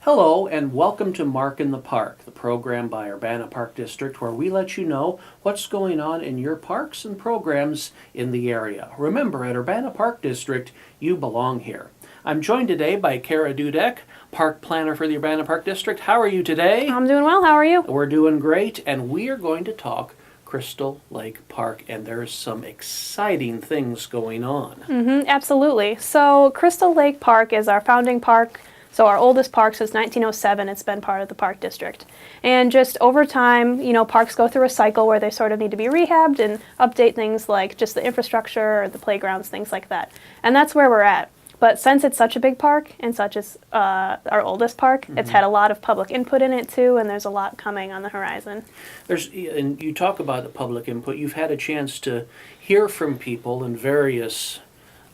Hello and welcome to Mark in the Park, the program by Urbana Park District where we let you know what's going on in your parks and programs in the area. Remember, at Urbana Park District, you belong here. I'm joined today by Kara Dudek, Park Planner for the Urbana Park District. How are you today? I'm doing well. How are you? We're doing great, and we are going to talk Crystal Lake Park, and there's some exciting things going on. Absolutely. So Crystal Lake Park is our founding park. So our oldest park since 1907, it's been part of the park district. And just over time, parks go through a cycle where they sort of need to be rehabbed and update things like just the infrastructure or the playgrounds, things like that. And that's where we're at. But since it's such a big park and such as our oldest park, it's had a lot of public input in it too, and there's a lot coming on the horizon. And you talk about the public input. You've had a chance to hear from people in various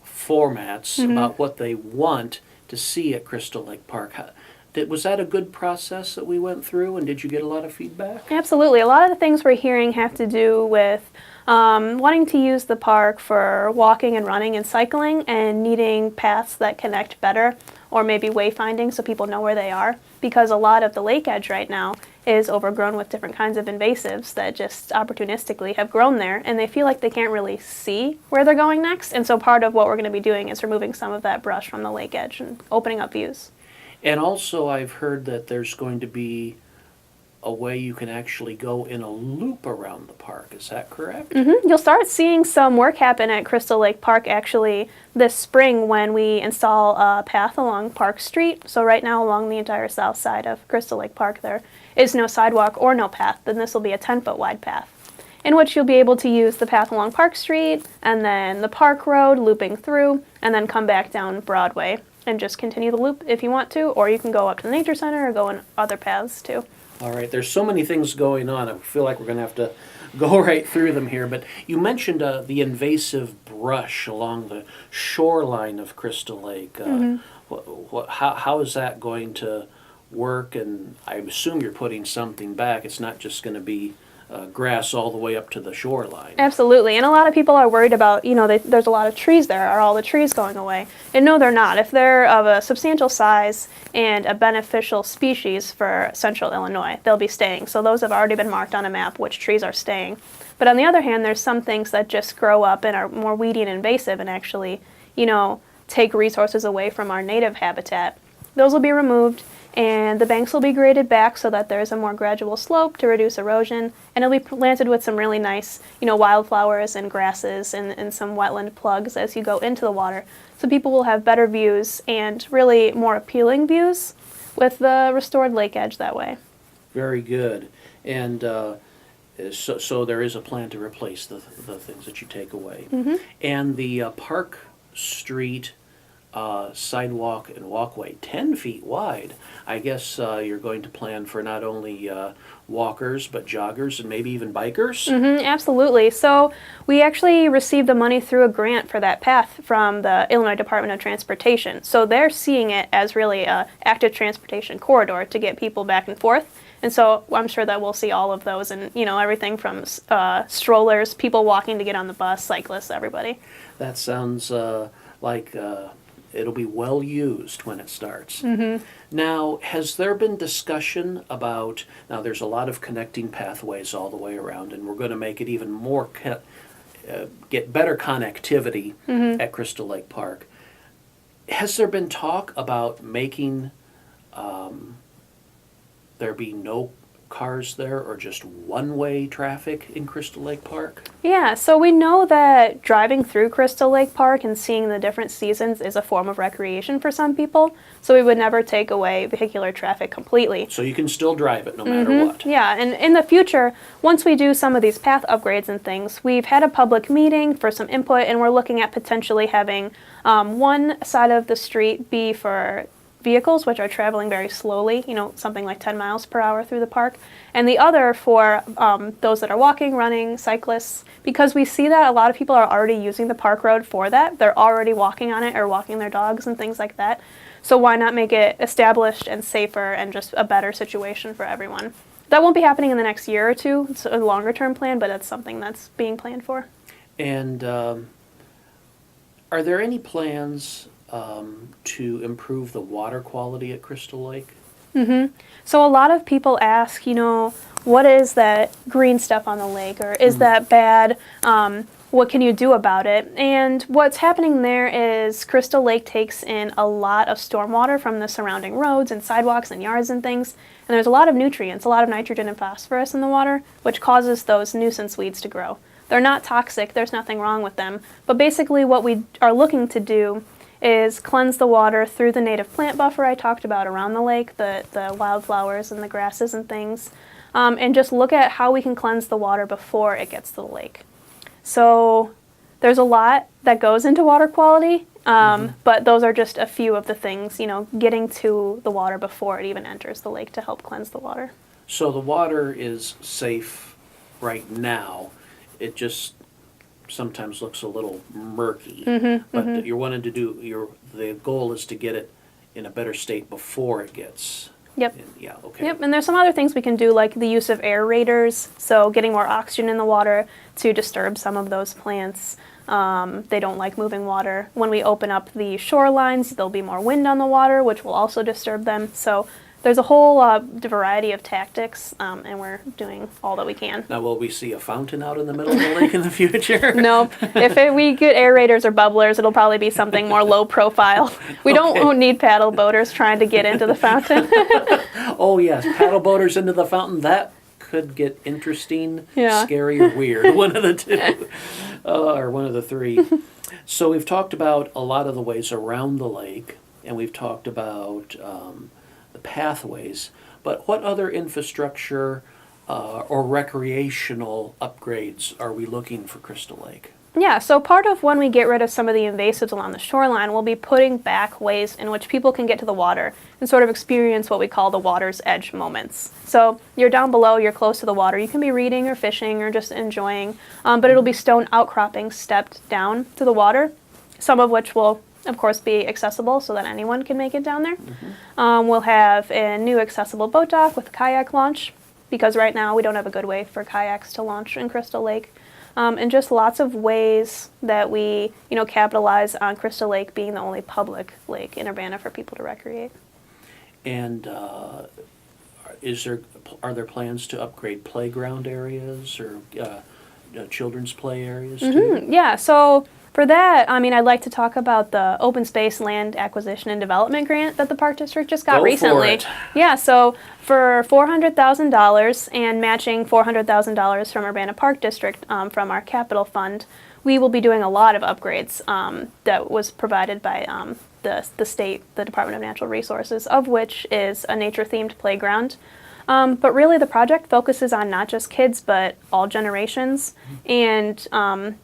formats about what they want to see at Crystal Lake Park. Was that a good process that we went through, and did you get a lot of feedback? Absolutely. A lot of the things we're hearing have to do with wanting to use the park for walking and running and cycling and needing paths that connect better, or maybe wayfinding so people know where they are, because a lot of the lake edge right now is overgrown with different kinds of invasives that just opportunistically have grown there, and they feel like they can't really see where they're going next. And so part of what we're going to be doing is removing some of that brush from the lake edge and opening up views. And also I've heard that there's going to be a way you can actually go in a loop around the park. Is that correct? You'll start seeing some work happen at Crystal Lake Park actually this spring when we install a path along Park Street. So right now along the entire south side of Crystal Lake Park there is no sidewalk or no path. Then this will be a 10-foot wide path in which you'll be able to use the path along Park Street and then the Park Road looping through and then come back down Broadway and just continue the loop if you want to, or you can go up to the Nature Center or go in other paths too. All right, there's so many things going on. I feel like we're going to have to go right through them here. But you mentioned the invasive brush along the shoreline of Crystal Lake. How is that going to work? And I assume you're putting something back. It's not just going to be grass all the way up to the shoreline. Absolutely, and a lot of people are worried about, there's a lot of trees there. Are all the trees going away? And no, they're not. If they're of a substantial size and a beneficial species for central Illinois, they'll be staying. So those have already been marked on a map which trees are staying. But on the other hand, there's some things that just grow up and are more weedy and invasive and actually, take resources away from our native habitat. Those will be removed, and the banks will be graded back so that there's a more gradual slope to reduce erosion, and it'll be planted with some really nice, wildflowers and grasses and some wetland plugs as you go into the water. So people will have better views and really more appealing views with the restored lake edge that way. Very good. And so there is a plan to replace the things that you take away. And the Park Street sidewalk and walkway, 10 feet wide. I guess you're going to plan for not only walkers, but joggers and maybe even bikers? Absolutely. So we actually received the money through a grant for that path from the Illinois Department of Transportation. So they're seeing it as really an active transportation corridor to get people back and forth. And so I'm sure that we'll see all of those and, everything from strollers, people walking to get on the bus, cyclists, everybody. That sounds like it'll be well used when it starts. Now, has there been discussion about, now there's a lot of connecting pathways all the way around, and we're going to make it even more, get better connectivity at Crystal Lake Park. Has there been talk about making there be no cars there or just one-way traffic in Crystal Lake Park? Yeah, so we know that driving through Crystal Lake Park and seeing the different seasons is a form of recreation for some people, so we would never take away vehicular traffic completely. So you can still drive it no matter what. Yeah, and in the future, once we do some of these path upgrades and things, we've had a public meeting for some input, and we're looking at potentially having one side of the street be for vehicles which are traveling very slowly, something like 10 miles per hour through the park, and the other for those that are walking, running, cyclists, because we see that a lot of people are already using the park road for that. They're already walking on it or walking their dogs and things like that. So why not make it established and safer and just a better situation for everyone? That won't be happening in the next year or two. It's a longer term plan, but that's something that's being planned for. And are there any plans to improve the water quality at Crystal Lake? So a lot of people ask, what is that green stuff on the lake, or is that bad? What can you do about it? And what's happening there is Crystal Lake takes in a lot of stormwater from the surrounding roads and sidewalks and yards and things. And there's a lot of nutrients, a lot of nitrogen and phosphorus in the water, which causes those nuisance weeds to grow. They're not toxic, there's nothing wrong with them. But basically what we are looking to do is cleanse the water through the native plant buffer I talked about around the lake, the wildflowers and the grasses and things, and just look at how we can cleanse the water before it gets to the lake. So there's a lot that goes into water quality, but those are just a few of the things, getting to the water before it even enters the lake to help cleanse the water. So the water is safe right now. It just sometimes looks a little murky. But you're wanting to the goal is to get it in a better state before it gets. Yep. Yeah, okay. Yep, and there's some other things we can do, like the use of aerators, so getting more oxygen in the water to disturb some of those plants. They don't like moving water. When we open up the shorelines, there'll be more wind on the water, which will also disturb them. So there's a whole variety of tactics, and we're doing all that we can. Now, will we see a fountain out in the middle of the lake in the future? No, we get aerators or bubblers, it'll probably be something more low profile. We don't need paddle boaters trying to get into the fountain. Oh yes, paddle boaters into the fountain. That could get interesting, Yeah. scary, or weird. One of the two, or one of the three. So we've talked about a lot of the ways around the lake, and we've talked about the pathways. But what other infrastructure or recreational upgrades are we looking for Crystal Lake? Yeah, so part of when we get rid of some of the invasives along the shoreline, we'll be putting back ways in which people can get to the water and sort of experience what we call the water's edge moments. So you're down below, you're close to the water, you can be reading or fishing or just enjoying, but it'll be stone outcroppings stepped down to the water, some of which will of course be accessible so that anyone can make it down there. We'll have a new accessible boat dock with kayak launch, because right now we don't have a good way for kayaks to launch in Crystal Lake. And just lots of ways that we, capitalize on Crystal Lake being the only public lake in Urbana for people to recreate. And are there plans to upgrade playground areas or children's play areas too? Yeah, so for that, I'd like to talk about the Open Space Land Acquisition and Development Grant that the Park District just got recently. For it. Yeah, so for $400,000 and matching $400,000 from Urbana Park District from our capital fund, we will be doing a lot of upgrades that was provided by the state, the Department of Natural Resources, of which is a nature-themed playground. But really the project focuses on not just kids, but all generations and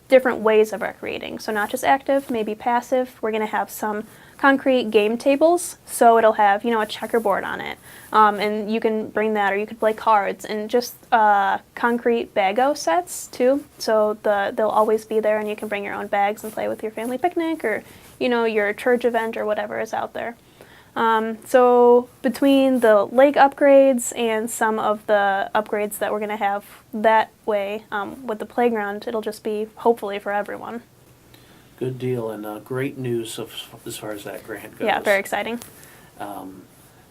different ways of recreating. So not just active, maybe passive. We're going to have some concrete game tables, so it'll have, a checkerboard on it. And you can bring that, or you could play cards, and just concrete Bago sets too. So they'll always be there, and you can bring your own bags and play with your family picnic or, your church event or whatever is out there. So between the lake upgrades and some of the upgrades that we're going to have that way with the playground, it'll just be hopefully for everyone. Good deal, and great news as far as that grant goes. Yeah, very exciting.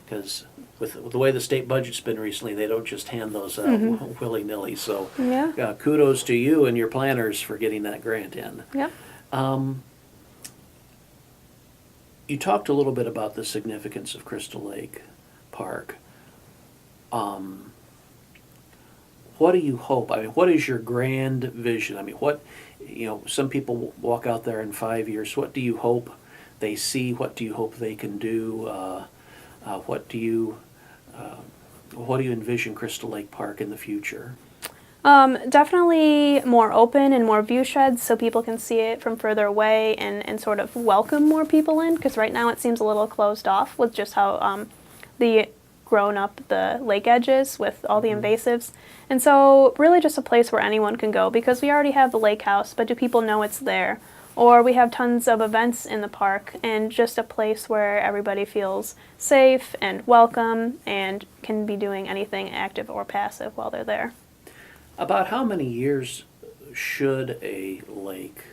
Because with the way the state budget's been recently, they don't just hand those out willy-nilly. So Yeah. Kudos to you and your planners for getting that grant in. Yep. You talked a little bit about the significance of Crystal Lake Park. What do you hope? What is your grand vision? Some people walk out there in 5 years. What do you hope they see? What do you hope they can do? What do you envision Crystal Lake Park in the future? Definitely more open and more view sheds so people can see it from further away and sort of welcome more people in, because right now it seems a little closed off with just how grown up the lake edge is with all the invasives. And so really just a place where anyone can go, because we already have the lake house, but do people know it's there? Or we have tons of events in the park, and just a place where everybody feels safe and welcome and can be doing anything active or passive while they're there. About how many years should a lake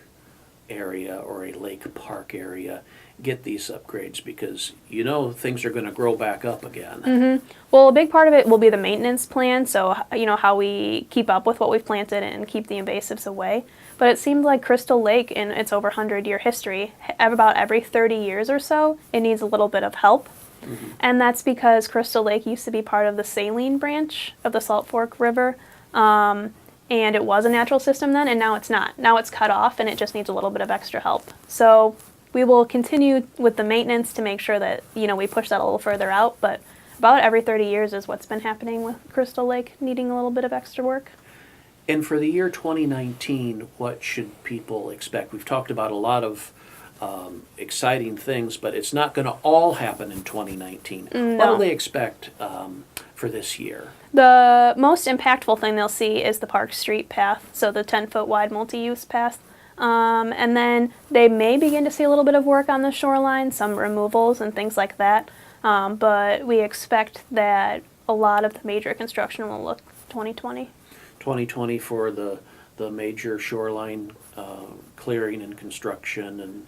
area or a lake park area get these upgrades, because you know things are going to grow back up again. Well, a big part of it will be the maintenance plan, so how we keep up with what we've planted and keep the invasives away. But it seemed like Crystal Lake, in its over 100-year history, about every 30 years or so, it needs a little bit of help. And that's because Crystal Lake used to be part of the saline branch of the Salt Fork River. And it was a natural system then, and now it's not. Now it's cut off, and it just needs a little bit of extra help. So we will continue with the maintenance to make sure that, we push that a little further out, but about every 30 years is what's been happening with Crystal Lake needing a little bit of extra work. And for the year 2019, what should people expect? We've talked about a lot of exciting things, but it's not going to all happen in 2019. No. What do they expect for this year? The most impactful thing they'll see is the Park Street path, so the 10-foot wide multi-use path. And then they may begin to see a little bit of work on the shoreline, some removals and things like that. But we expect that a lot of the major construction will look 2020. 2020 for the major shoreline clearing and construction and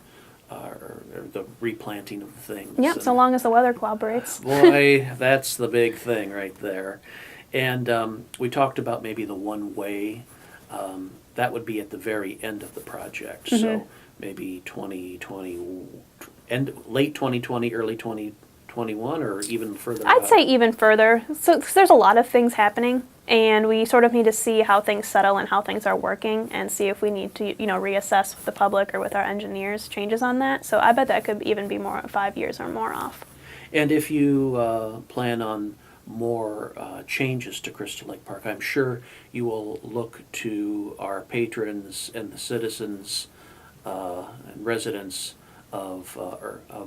or the replanting of things. Yep, so long as the weather cooperates. Boy, that's the big thing right there. And we talked about maybe the one-way. That would be at the very end of the project. So maybe 2020, late 2020, early 2021, or even further I'd out? say even further. So 'cause there's a lot of things happening, and we sort of need to see how things settle and how things are working, and see if we need to, reassess with the public or with our engineers changes on that. So I bet that could even be more 5 years or more off. And if you plan on more changes to Crystal Lake Park, I'm sure you will look to our patrons and the citizens and residents of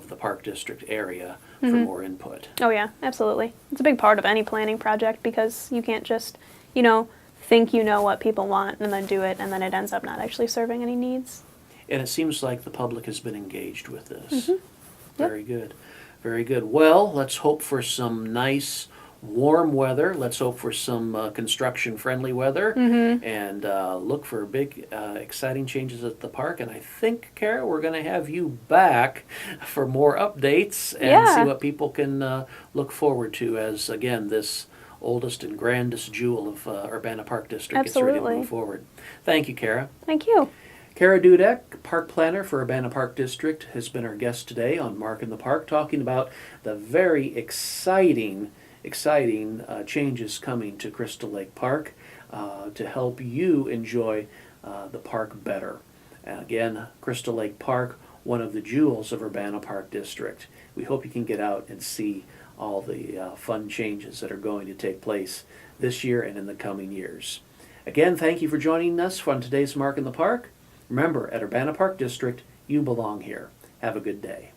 the Park District area for more input. Oh yeah, absolutely. It's a big part of any planning project, because you can't just, think you know what people want and then do it, and then it ends up not actually serving any needs. And it seems like the public has been engaged with this. Yep. Very good. Very good. Well, let's hope for some nice warm weather. Let's hope for some construction-friendly weather, and look for big, exciting changes at the park. And I think, Kara, we're going to have you back for more updates and see what people can look forward to as, again, this oldest and grandest jewel of Urbana Park District gets ready to move forward. Thank you, Kara. Thank you. Kara Dudek, Park Planner for Urbana Park District, has been our guest today on Mark in the Park, talking about the very exciting changes coming to Crystal Lake Park to help you enjoy the park better. Again, Crystal Lake Park, one of the jewels of Urbana Park District. We hope you can get out and see all the fun changes that are going to take place this year and in the coming years. Again, thank you for joining us on today's Mark in the Park. Remember, at Urbana Park District, you belong here. Have a good day.